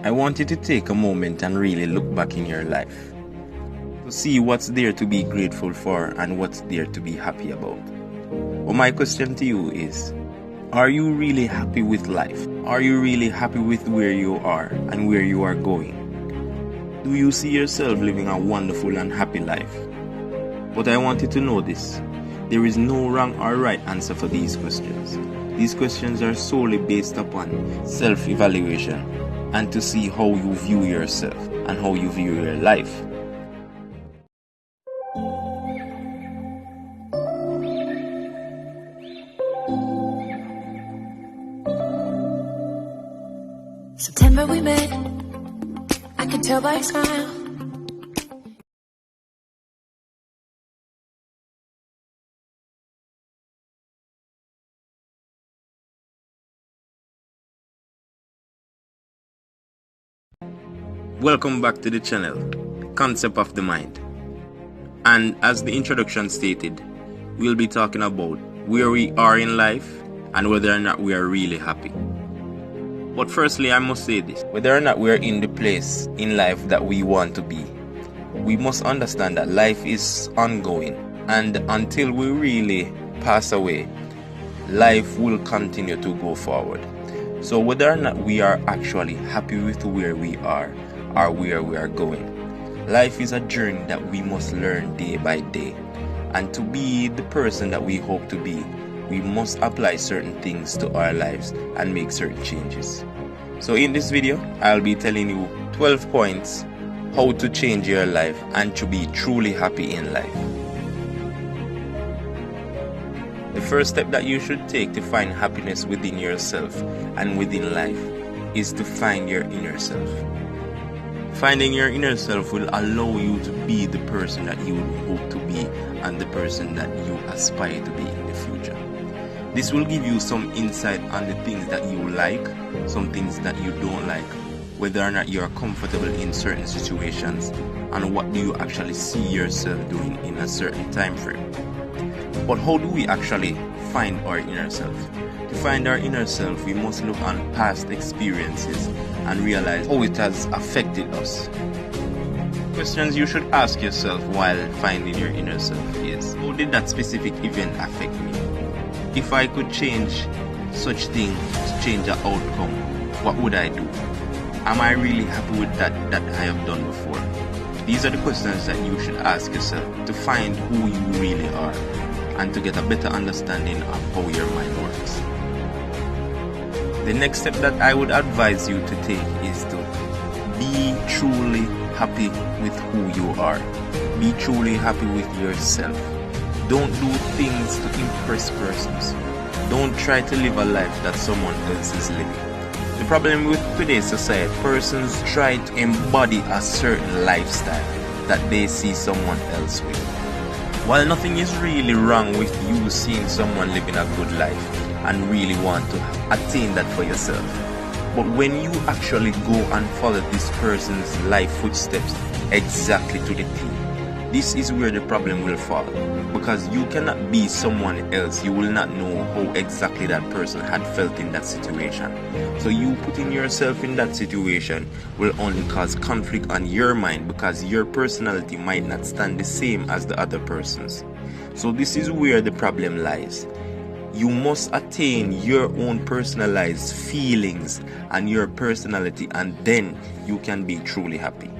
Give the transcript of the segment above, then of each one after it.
I want you to take a moment and really look back in your life to see what's there to be grateful for and what's there to be happy about. Well, my question to you is, are you really happy with life? Are you really happy with where you are and where you are going? Do you see yourself living a wonderful and happy life? But I want you to know this. There is no wrong or right answer for these questions. These questions are solely based upon self-evaluation and to see how you view yourself and how you view your life. September we met, I can tell by your smile. Welcome back to the channel, Concept of the Mind. And as the introduction stated, we'll be talking about where we are in life and whether or not we are really happy. But firstly, I must say this, whether or not we are in the place in life that we want to be, we must understand that life is ongoing, and until we really pass away, life will continue to go forward. So whether or not we are actually happy with where we are or where we are going, life is a journey that we must learn day by day. And to be the person that we hope to be, we must apply certain things to our lives and make certain changes. So in this video, I'll be telling you 12 points how to change your life and to be truly happy in life. The first step that you should take to find happiness within yourself and within life is to find your inner self. Finding your inner self will allow you to be the person that you hope to be and the person that you aspire to be in the future. This will give you some insight on the things that you like, some things that you don't like, whether or not you are comfortable in certain situations, and what do you actually see yourself doing in a certain time frame. But how do we actually find our inner self? To find our inner self, we must look on past experiences and realize how it has affected us. Questions you should ask yourself while finding your inner self is, how did that specific event affect me? If I could change such thing to change the outcome, what would I do? Am I really happy with that I have done before? These are the questions that you should ask yourself to find who you really are and to get a better understanding of how your mind works. The next step that I would advise you to take is to be truly happy with who you are. Be truly happy with yourself. Don't do things to impress persons. Don't try to live a life that someone else is living. The problem with today's society, persons try to embody a certain lifestyle that they see someone else with. While nothing is really wrong with you seeing someone living a good life and really want to attain that for yourself, but when you actually go and follow this person's life footsteps exactly to the T, this is where the problem will fall, because you cannot be someone else. You will not know how exactly that person had felt in that situation. So you putting yourself in that situation will only cause conflict on your mind, because your personality might not stand the same as the other person's. So this is where the problem lies. You must attain your own personalized feelings and your personality, and then you can be truly happy.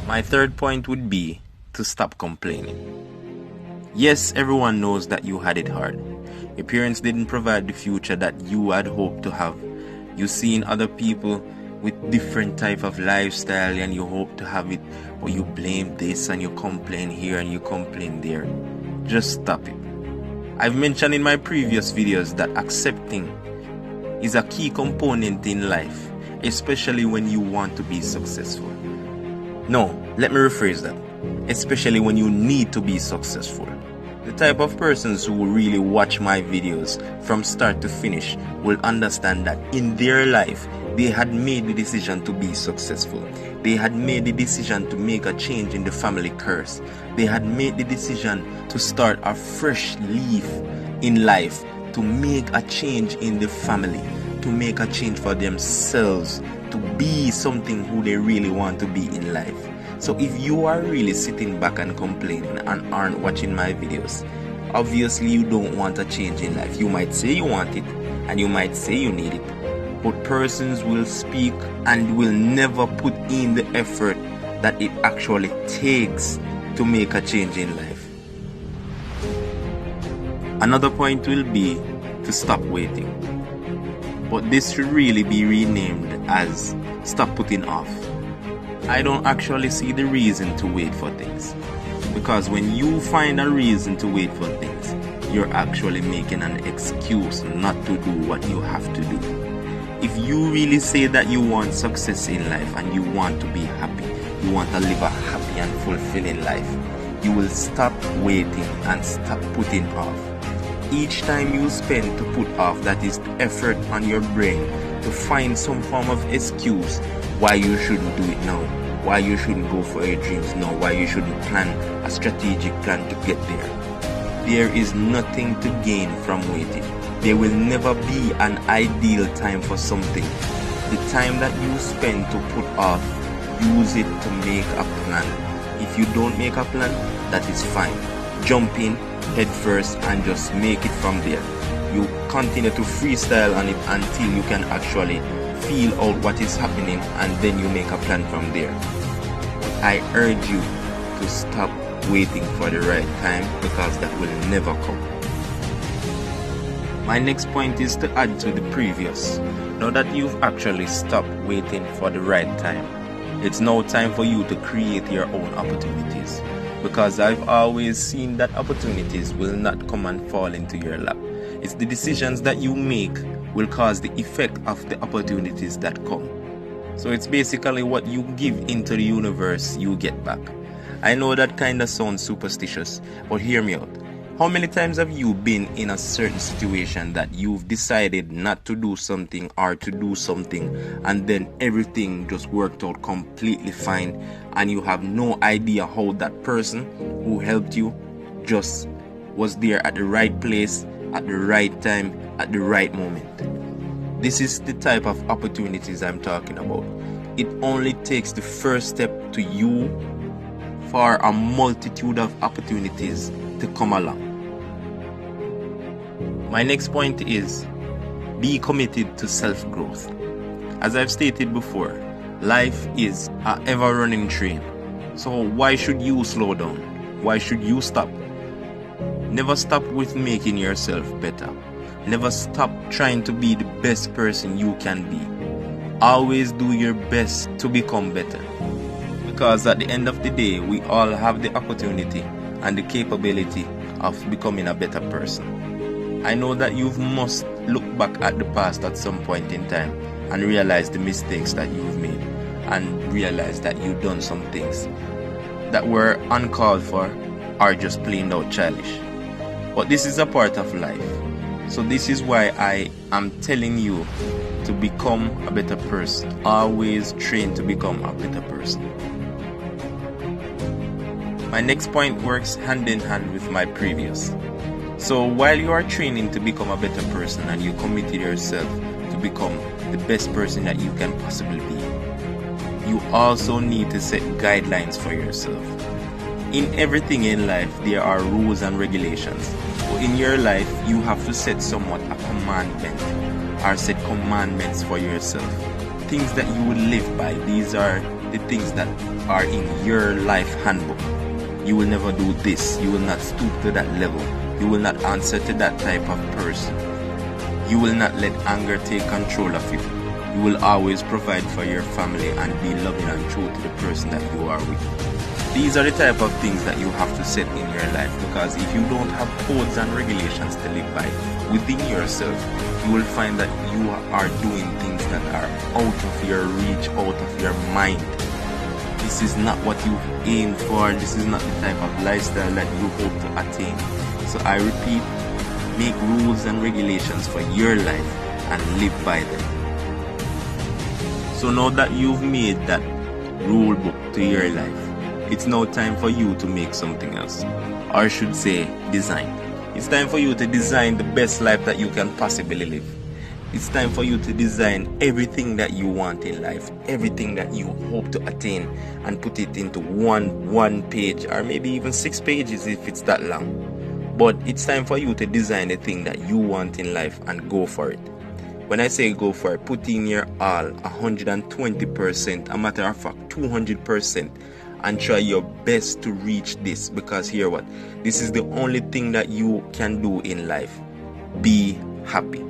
My third point would be to stop complaining. Yes, everyone knows that you had it hard. Your parents didn't provide the future that you had hoped to have. You've seen other people with different type of lifestyle and you hope to have it, but you blame this and you complain here and you complain there. Just stop it. I've mentioned in my previous videos that accepting is a key component in life, especially when you want to be successful. No, let me rephrase that. Especially when you need to be successful. The type of persons who will really watch my videos from start to finish will understand that in their life, they had made the decision to be successful. They had made the decision to make a change in the family curse. They had made the decision to start a fresh leaf in life, to make a change in the family, to make a change for themselves, to be something who they really want to be in life. So if you are really sitting back and complaining and aren't watching my videos, obviously you don't want a change in life. You might say you want it and you might say you need it, but persons will speak and will never put in the effort that it actually takes to make a change in life. Another point will be to stop waiting, but this should really be renamed as stop putting off. I don't actually see the reason to wait for things, because when you find a reason to wait for things, you're actually making an excuse not to do what you have to do. If you really say that you want success in life and you want to be happy, you want to live a happy and fulfilling life, you will stop waiting and stop putting off. Each time you spend to put off, that is effort on your brain to find some form of excuse why you shouldn't do it now, why you shouldn't go for your dreams now, why you shouldn't plan a strategic plan to get there. There is nothing to gain from waiting. There will never be an ideal time for something. The time that you spend to put off, use it to make a plan. If you don't make a plan, that is fine. Jump in, head first, and just make it from there. You continue to freestyle on it until you can actually feel out what is happening, and then you make a plan from there. I urge you to stop waiting for the right time, because that will never come. My next point is to add to the previous. Now that you've actually stopped waiting for the right time, it's now time for you to create your own opportunities, because I've always seen that opportunities will not come and fall into your lap. It's the decisions that you make will cause the effect of the opportunities that come. So it's basically what you give into the universe, you get back. I know that kind of sounds superstitious, but hear me out. How many times have you been in a certain situation that you've decided not to do something or to do something, and then everything just worked out completely fine, and you have no idea how that person who helped you just was there at the right place, at the right time, at the right moment? This is the type of opportunities I'm talking about. It only takes the first step to you for a multitude of opportunities to come along. My next point is be committed to self-growth. As I've stated before, life is an ever-running train. So why should you slow down? Why should you stop? Never stop with making yourself better. Never stop trying to be the best person you can be. Always do your best to become better. Because at the end of the day, we all have the opportunity and the capability of becoming a better person. I know that you must look back at the past at some point in time and realize the mistakes that you've made, and realize that you've done some things that were uncalled for or just plain out childish. But this is a part of life. So this is why I am telling you to become a better person. Always train to become a better person. My next point works hand in hand with my previous. So while you are training to become a better person and you committed yourself to become the best person that you can possibly be, you also need to set guidelines for yourself. In everything in life, there are rules and regulations. But in your life, you have to set somewhat a commandment, or set commandments for yourself. Things that you will live by. These are the things that are in your life handbook. You will never do this. You will not stoop to that level. You will not answer to that type of person. You will not let anger take control of you. You will always provide for your family and be loving and true to the person that you are with. These are the type of things that you have to set in your life, because if you don't have codes and regulations to live by within yourself, you will find that you are doing things that are out of your reach, out of your mind. This is not what you aim for. This is not the type of lifestyle that you hope to attain. So I repeat, make rules and regulations for your life and live by them. So now that you've made that rule book to your life, it's now time for you to make something else. Or I should say, design. It's time for you to design the best life that you can possibly live. It's time for you to design everything that you want in life, everything that you hope to attain, and put it into one page, or maybe even 6 pages if it's that long. But it's time for you to design the thing that you want in life and go for it. When I say go for it, put in your all, 120%, a matter of fact 200%, and try your best to reach this, because hear what, this is the only thing that you can do in life. Be happy.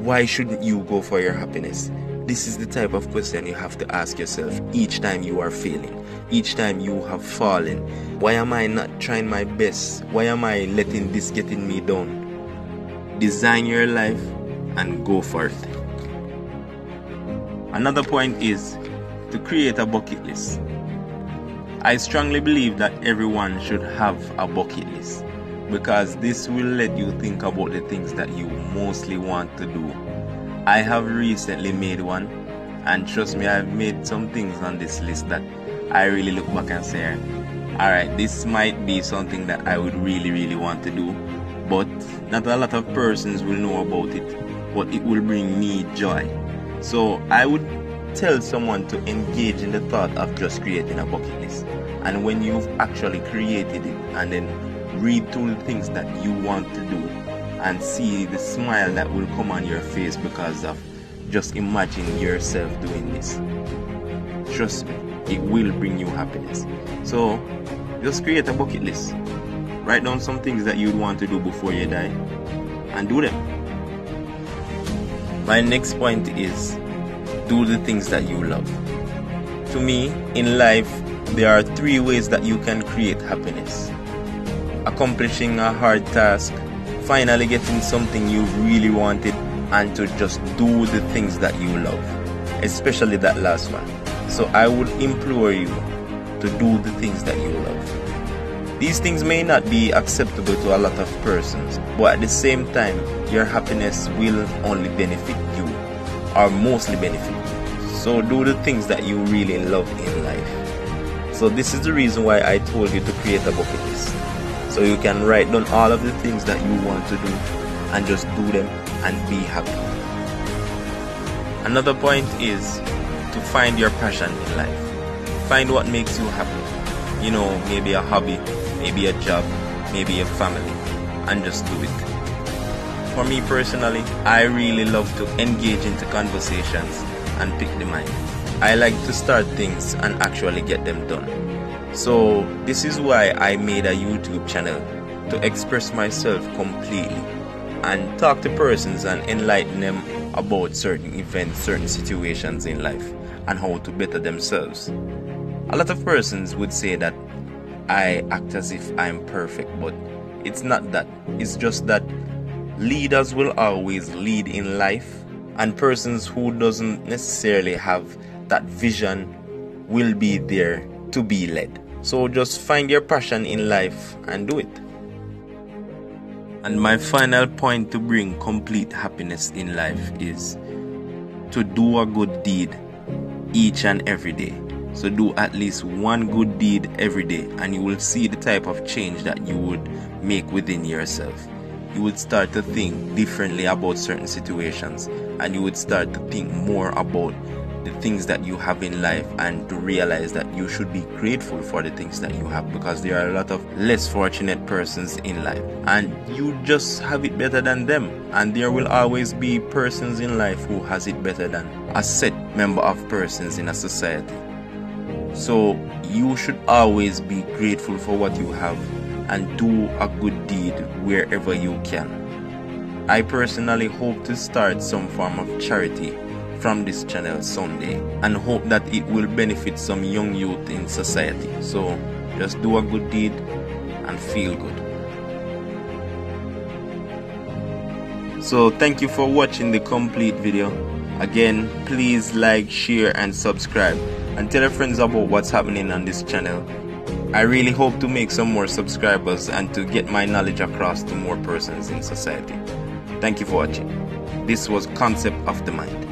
Why shouldn't you go for your happiness? This is the type of question you have to ask yourself each time you are failing, each time you have fallen. Why am I not trying my best? Why am I letting this getting me down? Design your life and go for it. Another point is to create a bucket list. I strongly believe that everyone should have a bucket list, because this will let you think about the things that you mostly want to do. I have recently made one, and trust me, I've made some things on this list that I really look back and say, alright, this might be something that I would really want to do, but not a lot of persons will know about it, but it will bring me joy. So I would tell someone to engage in the thought of just creating a bucket list. And when you've actually created it, and then read through the things that you want to do, and see the smile that will come on your face because of just imagining yourself doing this, trust me, it will bring you happiness. So just create a bucket list. Write down some things that you'd want to do before you die, and do them. My next point is, do the things that you love. To me, in life, there are 3 ways that you can create happiness: accomplishing a hard task, finally getting something you really wanted, and to just do the things that you love, especially that last one. So I would implore you to do the things that you love. These things may not be acceptable to a lot of persons, but at the same time, your happiness will only benefit you, or mostly benefit you. So do the things that you really love in life. So this is the reason why I told you to create a bucket list. So you can write down all of the things that you want to do, and just do them and be happy. Another point is to find your passion in life. Find what makes you happy. You know, maybe a hobby, maybe a job, maybe a family, and just do it. For me personally, I really love to engage into conversations and pick the mind. I like to start things and actually get them done. So this is why I made a YouTube channel, to express myself completely and talk to persons and enlighten them about certain events, certain situations in life, and how to better themselves. A lot of persons would say that I act as if I'm perfect, but it's not that. It's just that leaders will always lead in life, and persons who doesn't necessarily have that vision will be there to be led. So just find your passion in life and do it. And my final point to bring complete happiness in life is to do a good deed each and every day. So do at least one good deed every day, and you will see the type of change that you would make within yourself. You would start to think differently about certain situations, and you would start to think more about the things that you have in life, and to realize that you should be grateful for the things that you have, because there are a lot of less fortunate persons in life, and you just have it better than them. And there will always be persons in life who has it better than a set member of persons in a society. So you should always be grateful for what you have, and do a good deed wherever you can. I personally hope to start some form of charity from this channel someday, and hope that it will benefit some young youth in society. So just do a good deed and feel good. So thank you for watching the complete video. Again, please like, share and subscribe, and tell your friends about what's happening on this channel. I really hope to make some more subscribers and to get my knowledge across to more persons in society. Thank you for watching. This was Concept of the Mind.